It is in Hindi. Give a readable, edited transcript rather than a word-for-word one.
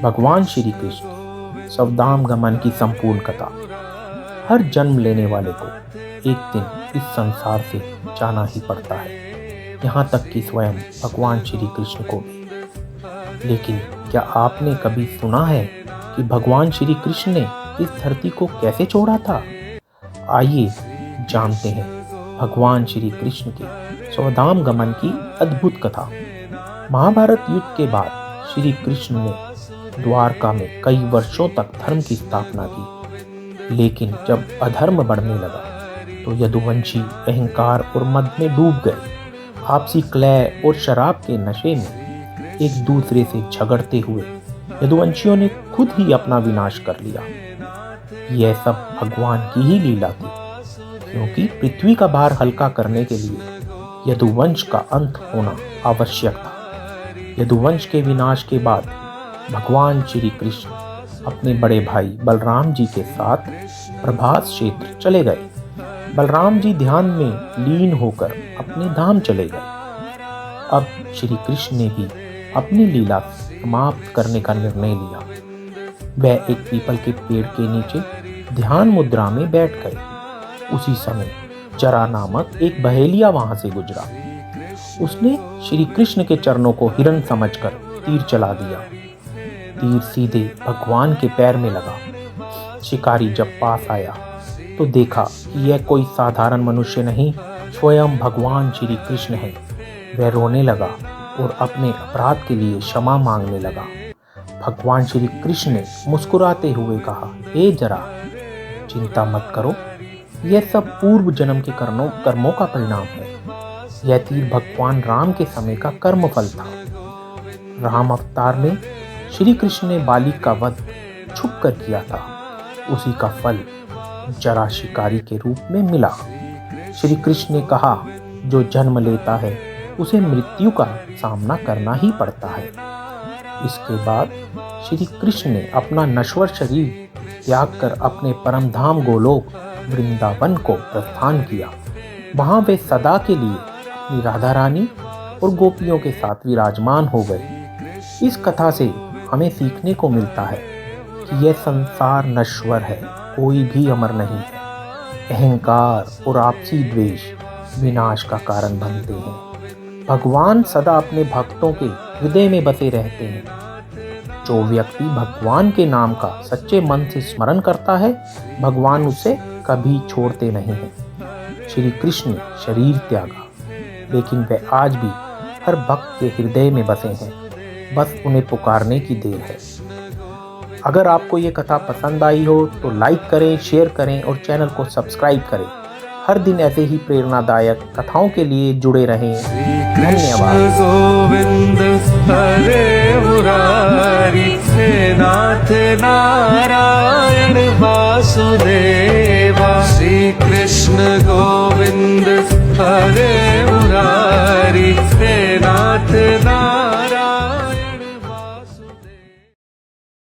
भगवान श्री कृष्ण स्वधाम गमन की संपूर्ण कथा। हर जन्म लेने वाले को एक दिन इस संसार से जाना ही पड़ता है, यहाँ तक कि स्वयं भगवान श्री कृष्ण को भी। लेकिन क्या आपने कभी सुना है कि भगवान श्री कृष्ण ने इस धरती को कैसे छोड़ा था? आइए जानते हैं भगवान श्री कृष्ण के स्वधाम गमन की अद्भुत कथा। महाभारत युद्ध के बाद श्री कृष्ण ने द्वारका में कई वर्षों तक धर्म की स्थापना की, लेकिन जब अधर्म बढ़ने लगा तो यदुवंशी अहंकार और मद में डूब गए। आपसी कलह और शराब के नशे में एक दूसरे से झगड़ते हुए यदुवंशियों ने खुद ही अपना विनाश कर लिया। यह सब भगवान की ही लीला थी, क्योंकि पृथ्वी का भार हल्का करने के लिए यदुवंश का अंत होना आवश्यक था। यदुवंश के विनाश के बाद भगवान श्री कृष्ण अपने बड़े भाई बलराम जी के साथ प्रभास क्षेत्र चले गए। बलराम जी ध्यान में लीन होकर अपने धाम चले गए। अब श्री कृष्ण ने भी अपनी लीला समाप्त करने का निर्णय लिया। वह एक पीपल के पेड़ के नीचे ध्यान मुद्रा में बैठ गए। उसी समय जरा नामक एक बहेलिया वहां से गुजरा। उसने श्री कृष्ण के चरणों को हिरण समझकर तीर चला दिया। तीर सीधे भगवान के पैर में लगा। शिकारी जब पास आया तो देखा कि यह कोई साधारण मनुष्य नहीं, स्वयं भगवान श्री कृष्ण है। वह रोने लगा और अपने अपराध के लिए क्षमा मांगने लगा। भगवान श्री कृष्ण ने मुस्कुराते हुए कहा, हे जरा चिंता मत करो, यह सब पूर्व जन्म के कर्मों का परिणाम है। यह तीर भगवान राम के समय का कर्म फल था। राम अवतार में श्री कृष्ण ने बालिक का वध छुप कर किया था। उसी का फल जरा शिकारी के रूप में मिला। श्री कृष्ण ने कहा, जो जन्म लेता है उसे मृत्यु का सामना करना ही पड़ता है। इसके बाद श्री कृष्ण ने अपना नश्वर शरीर त्याग कर अपने परम धाम गोलोक वृंदावन को प्रस्थान किया। वहां वे सदा के लिए अपनी राधा रानी और गोपियों के साथ विराजमान हो गए। इस कथा से हमें सीखने को मिलता है कि यह संसार नश्वर है, कोई भी अमर नहीं है। अहंकार और आपसी द्वेष विनाश का कारण बनते हैं। भगवान सदा अपने भक्तों के हृदय में बसे रहते हैं। जो व्यक्ति भगवान के नाम का सच्चे मन से स्मरण करता है, भगवान उसे कभी छोड़ते नहीं हैं। श्री कृष्ण ने शरीर त्यागा, लेकिन वह आज भी हर भक्त के हृदय में बसे हैं। बस उन्हें पुकारने की देर है। अगर आपको ये कथा पसंद आई हो तो लाइक करें, शेयर करें और चैनल को सब्सक्राइब करें। हर दिन ऐसे ही प्रेरणादायक कथाओं के लिए जुड़े रहें। धन्यवाद। गोविंद हरे मुरारी, हे नाथ नारायण वासुदेवा। श्री कृष्ण गोविंद